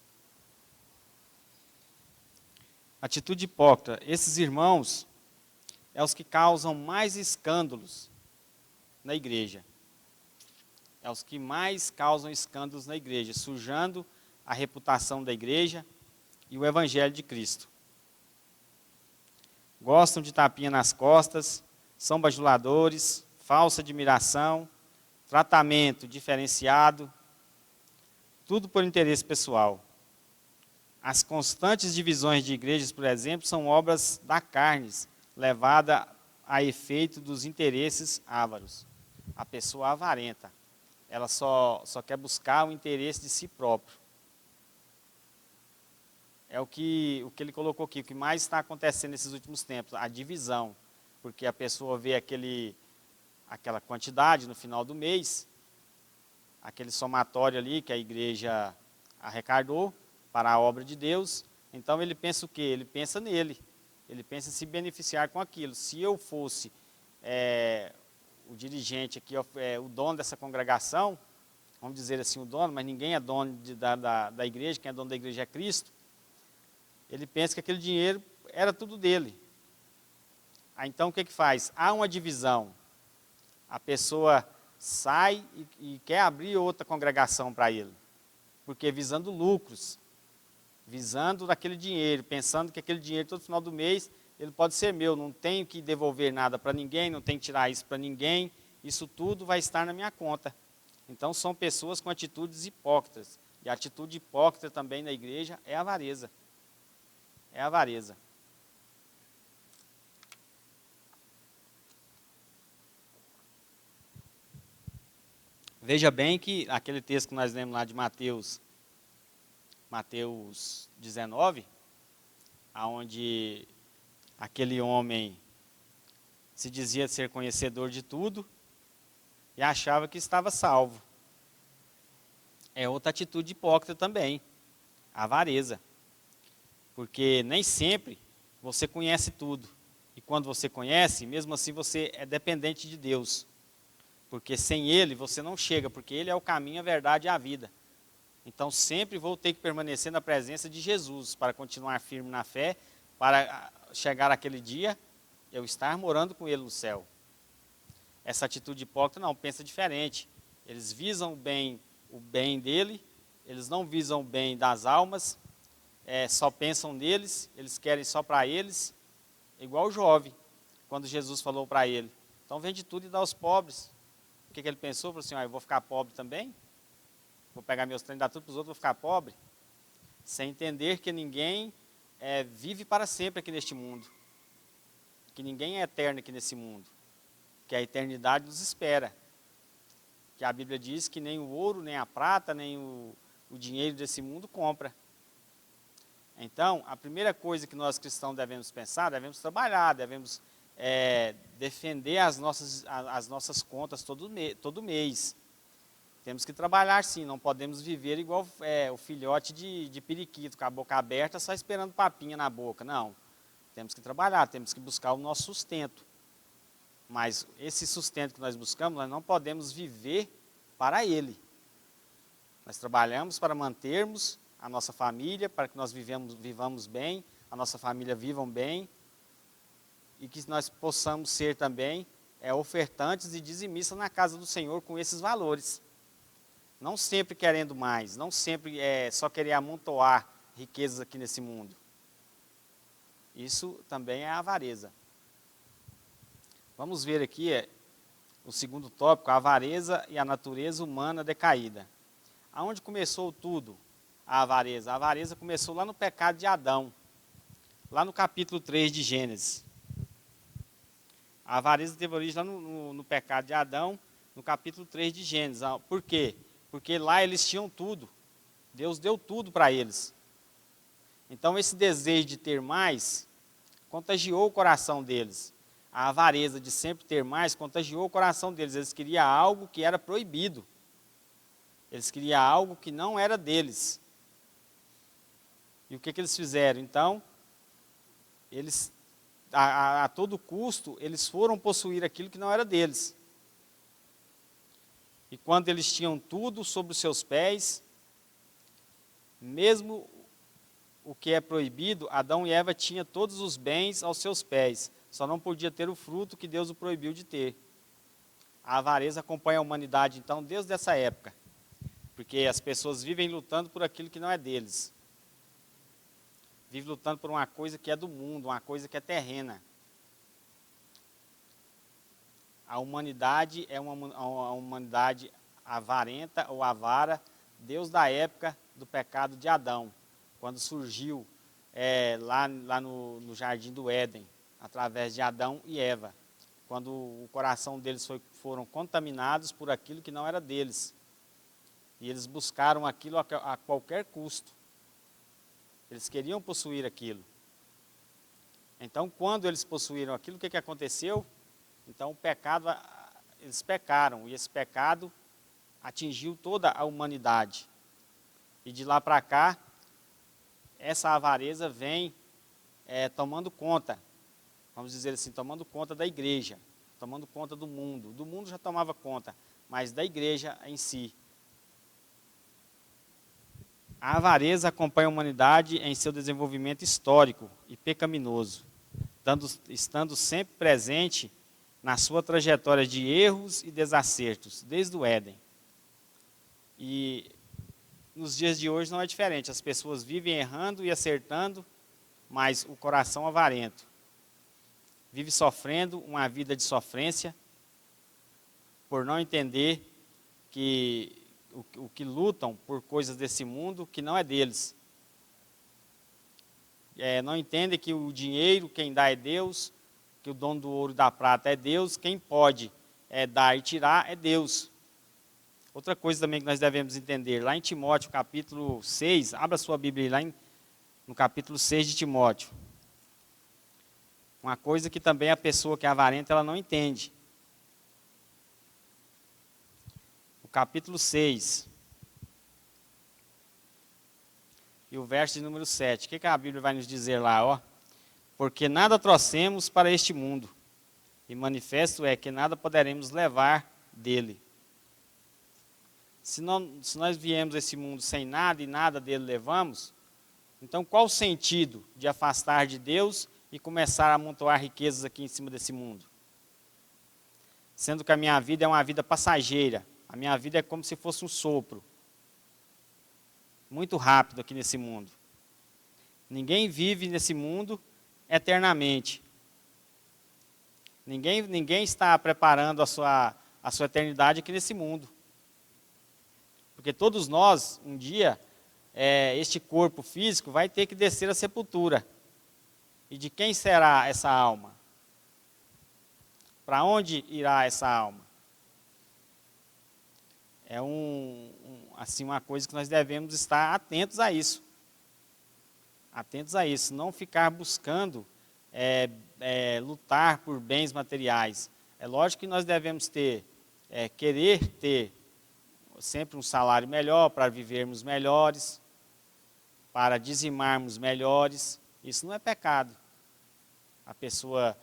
Speaker 1: Atitude hipócrita. Esses irmãos é os que causam mais escândalos na igreja. É os que mais causam escândalos na igreja, sujando a reputação da igreja e o evangelho de Cristo. Gostam de tapinha nas costas, são bajuladores, falsa admiração, tratamento diferenciado, tudo por interesse pessoal. As constantes divisões de igrejas, por exemplo, são obras da carne, levada a efeito dos interesses ávaros. A pessoa avarenta, ela só quer buscar o interesse de si próprio. É o que ele colocou aqui, o que mais está acontecendo nesses últimos tempos, a divisão. Porque a pessoa vê aquela quantidade no final do mês, aquele somatório ali que a igreja arrecadou para a obra de Deus, então ele pensa o quê? Ele pensa nele, ele pensa em se beneficiar com aquilo. Se eu fosse o dirigente aqui, o dono dessa congregação, vamos dizer assim o dono, mas ninguém é dono da igreja, quem é dono da igreja é Cristo, ele pensa que aquele dinheiro era tudo dele. Aí, então o que faz? Há uma divisão, a pessoa sai e quer abrir outra congregação para ele, porque visando lucros, visando daquele dinheiro, pensando que aquele dinheiro todo final do mês ele pode ser meu, não tenho que devolver nada para ninguém, não tenho que tirar isso para ninguém, isso tudo vai estar na minha conta. Então são pessoas com atitudes hipócritas, e a atitude hipócrita também na igreja é a avareza. É a avareza. Veja bem que aquele texto que nós lemos lá de Mateus 19, onde aquele homem se dizia ser conhecedor de tudo e achava que estava salvo. É outra atitude hipócrita também, a avareza. Porque nem sempre você conhece tudo. E quando você conhece, mesmo assim você é dependente de Deus. Porque sem Ele você não chega, porque Ele é o caminho, a verdade e a vida. Então sempre vou ter que permanecer na presença de Jesus para continuar firme na fé, para chegar aquele dia, eu estar morando com Ele no céu. Essa atitude hipócrita não, pensa diferente. Eles visam o bem dele, eles não visam o bem das almas, só pensam neles, eles querem só para eles, igual o jovem, quando Jesus falou para ele, então vende tudo e dá aos pobres. O que ele pensou? Falou assim, eu vou ficar pobre também? Vou pegar meus trem e dar tudo para os outros, vou ficar pobre? Sem entender que ninguém vive para sempre aqui neste mundo, que ninguém é eterno aqui nesse mundo, que a eternidade nos espera, que a Bíblia diz que nem o ouro, nem a prata, nem o dinheiro desse mundo compra. Então, a primeira coisa que nós cristãos devemos pensar, devemos trabalhar, devemos defender as nossas contas todo mês. Temos que trabalhar sim, não podemos viver igual o filhote de periquito, com a boca aberta, só esperando papinha na boca. Não, temos que trabalhar, temos que buscar o nosso sustento. Mas esse sustento que nós buscamos, nós não podemos viver para ele. Nós trabalhamos para mantermos a nossa família, para que nós vivamos bem, a nossa família vivam bem, e que nós possamos ser também ofertantes e dizimistas na casa do Senhor com esses valores. Não sempre querendo mais, não sempre só querer amontoar riquezas aqui nesse mundo. Isso também é avareza. Vamos ver aqui o segundo tópico, a avareza e a natureza humana decaída. Aonde começou tudo? a avareza? A avareza começou lá no pecado de Adão, lá no capítulo 3 de Gênesis. A avareza teve origem lá no pecado de Adão, no capítulo 3 de Gênesis. Por quê? Porque lá eles tinham tudo. Deus deu tudo para eles. Então esse desejo de ter mais contagiou o coração deles. A avareza de sempre ter mais contagiou o coração deles. Eles queriam algo que era proibido. Eles queriam algo que não era deles. E o que eles fizeram? Então, eles, a todo custo, eles foram possuir aquilo que não era deles. E quando eles tinham tudo sobre os seus pés, mesmo o que é proibido, Adão e Eva tinham todos os bens aos seus pés. Só não podia ter o fruto que Deus o proibiu de ter. A avareza acompanha a humanidade, então, desde essa época. Porque as pessoas vivem lutando por aquilo que não é deles. Vivem lutando por uma coisa que é do mundo, uma coisa que é terrena. A humanidade é uma humanidade avarenta ou avara, Deus da época do pecado de Adão, quando surgiu lá no jardim do Éden, através de Adão e Eva, quando o coração deles foram contaminados por aquilo que não era deles. E eles buscaram aquilo a qualquer custo. Eles queriam possuir aquilo. Então, quando eles possuíram aquilo, o que aconteceu? Então, o pecado, eles pecaram, e esse pecado atingiu toda a humanidade. E de lá para cá, essa avareza vem tomando conta, vamos dizer assim, tomando conta da igreja, tomando conta do mundo. Do mundo já tomava conta, mas da igreja em si. A avareza acompanha a humanidade em seu desenvolvimento histórico e pecaminoso, estando sempre presente na sua trajetória de erros e desacertos, desde o Éden. E nos dias de hoje não é diferente, as pessoas vivem errando e acertando, mas o coração avarento. Vive sofrendo uma vida de sofrência, por não entender que o que lutam por coisas desse mundo que não é deles. Não entendem que o dinheiro, quem dá é Deus, que o dono do ouro e da prata é Deus, quem pode dar e tirar é Deus. Outra coisa também que nós devemos entender, lá em Timóteo, capítulo 6, abra sua Bíblia lá no capítulo 6 de Timóteo. Uma coisa que também a pessoa que é avarenta, ela não entende. Capítulo 6, e o verso de número 7. O que a Bíblia vai nos dizer lá? Ó? Porque nada trouxemos para este mundo, e manifesto é que nada poderemos levar dele. Se nós viemos a esse mundo sem nada e nada dele levamos, então qual o sentido de afastar de Deus e começar a amontoar riquezas aqui em cima desse mundo? Sendo que a minha vida é uma vida passageira. A minha vida é como se fosse um sopro. Muito rápido aqui nesse mundo. Ninguém vive nesse mundo eternamente. Ninguém está preparando a sua eternidade aqui nesse mundo. Porque todos nós, um dia, este corpo físico vai ter que descer à sepultura. E de quem será essa alma? Para onde irá essa alma? É assim, uma coisa que nós devemos estar atentos a isso. Atentos a isso. Não ficar buscando lutar por bens materiais. É lógico que nós devemos querer ter sempre um salário melhor para vivermos melhores, para dizimarmos melhores. Isso não é pecado. A pessoa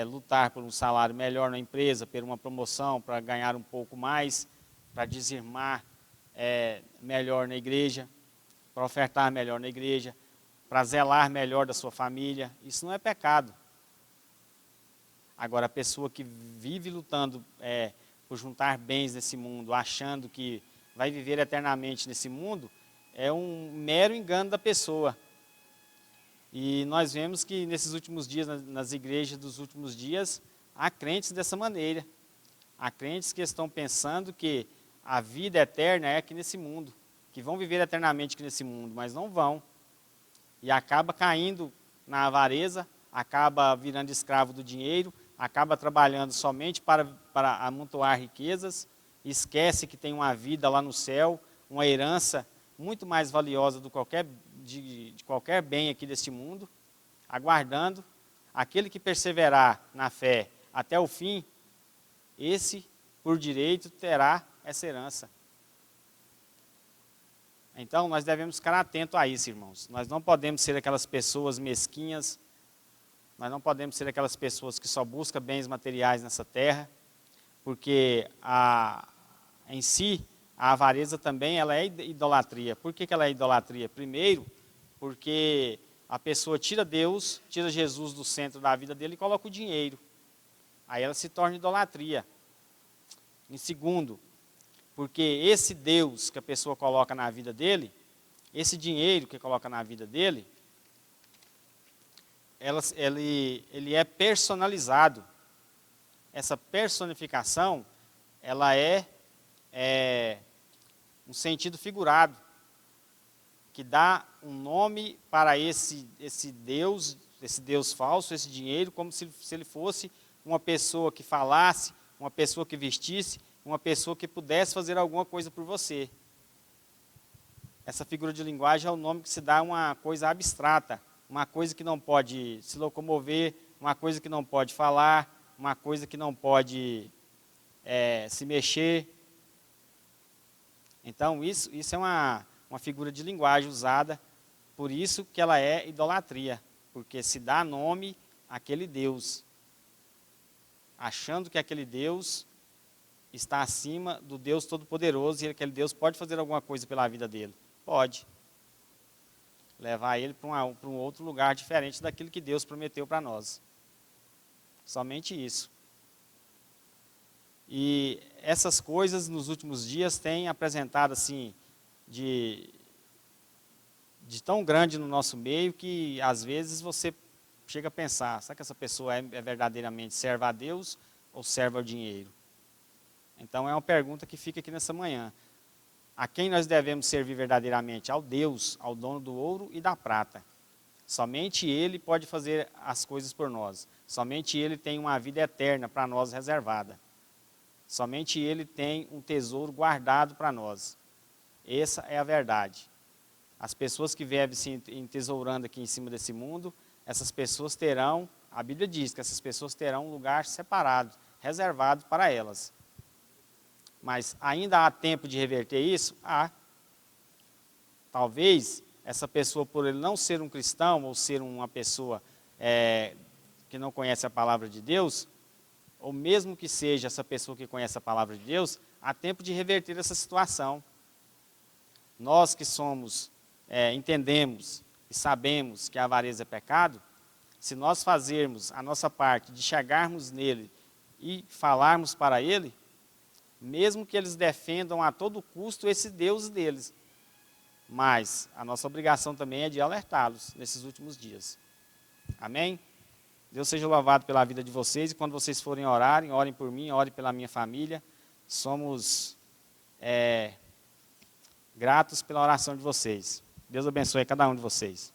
Speaker 1: lutar por um salário melhor na empresa, por uma promoção, para ganhar um pouco mais, para dizimar melhor na igreja, para ofertar melhor na igreja, para zelar melhor da sua família. Isso não é pecado. Agora, a pessoa que vive lutando por juntar bens nesse mundo, achando que vai viver eternamente nesse mundo, é um mero engano da pessoa. E nós vemos que nesses últimos dias, nas igrejas dos últimos dias, há crentes dessa maneira. Há crentes que estão pensando que a vida eterna é aqui nesse mundo, que vão viver eternamente aqui nesse mundo, mas não vão. E acaba caindo na avareza, acaba virando escravo do dinheiro, acaba trabalhando somente para amontoar riquezas, esquece que tem uma vida lá no céu, uma herança muito mais valiosa do de qualquer bem aqui deste mundo, aguardando. Aquele que perseverar na fé até o fim, esse, por direito, terá essa herança. Então, nós devemos ficar atentos a isso, irmãos. Nós não podemos ser aquelas pessoas mesquinhas, nós não podemos ser aquelas pessoas que só buscam bens materiais nessa terra, porque em si, a avareza também ela é idolatria. Por que ela é idolatria? Primeiro, porque a pessoa tira Deus, tira Jesus do centro da vida dele e coloca o dinheiro. Aí ela se torna idolatria. Em segundo, porque esse Deus que a pessoa coloca na vida dele, esse dinheiro que coloca na vida dele, ele é personalizado. Essa personificação, ela é um sentido figurado, que dá um nome para esse Deus falso, esse dinheiro, como se ele fosse uma pessoa que falasse, uma pessoa que vestisse, uma pessoa que pudesse fazer alguma coisa por você. Essa figura de linguagem é o nome que se dá a uma coisa abstrata, uma coisa que não pode se locomover, uma coisa que não pode falar, uma coisa que não pode se mexer. Então, isso é uma figura de linguagem usada, por isso que ela é idolatria, porque se dá nome àquele Deus, achando que aquele Deus está acima do Deus Todo-Poderoso e aquele Deus pode fazer alguma coisa pela vida dele. Pode. Levar ele para um outro lugar diferente daquilo que Deus prometeu para nós. Somente isso. E essas coisas nos últimos dias têm apresentado assim, de tão grande no nosso meio que às vezes você chega a pensar, será que essa pessoa é verdadeiramente serva a Deus ou serva ao dinheiro? Então é uma pergunta que fica aqui nessa manhã. A quem nós devemos servir verdadeiramente? Ao Deus, ao dono do ouro e da prata. Somente Ele pode fazer as coisas por nós. Somente Ele tem uma vida eterna para nós reservada. Somente Ele tem um tesouro guardado para nós. Essa é a verdade. As pessoas que vivem se entesourando aqui em cima desse mundo, essas pessoas terão, a Bíblia diz que essas pessoas terão um lugar separado, reservado para elas. Mas ainda há tempo de reverter isso? Há. Talvez essa pessoa, por ele não ser um cristão, ou ser uma pessoa que não conhece a palavra de Deus, ou mesmo que seja essa pessoa que conhece a palavra de Deus, há tempo de reverter essa situação. Nós que entendemos e sabemos que a avareza é pecado, se nós fazermos a nossa parte de chegarmos nele e falarmos para ele, mesmo que eles defendam a todo custo esse Deus deles, mas a nossa obrigação também é de alertá-los nesses últimos dias. Amém? Deus seja louvado pela vida de vocês, e quando vocês forem orarem, orem por mim, orem pela minha família. Somos gratos pela oração de vocês. Deus abençoe cada um de vocês.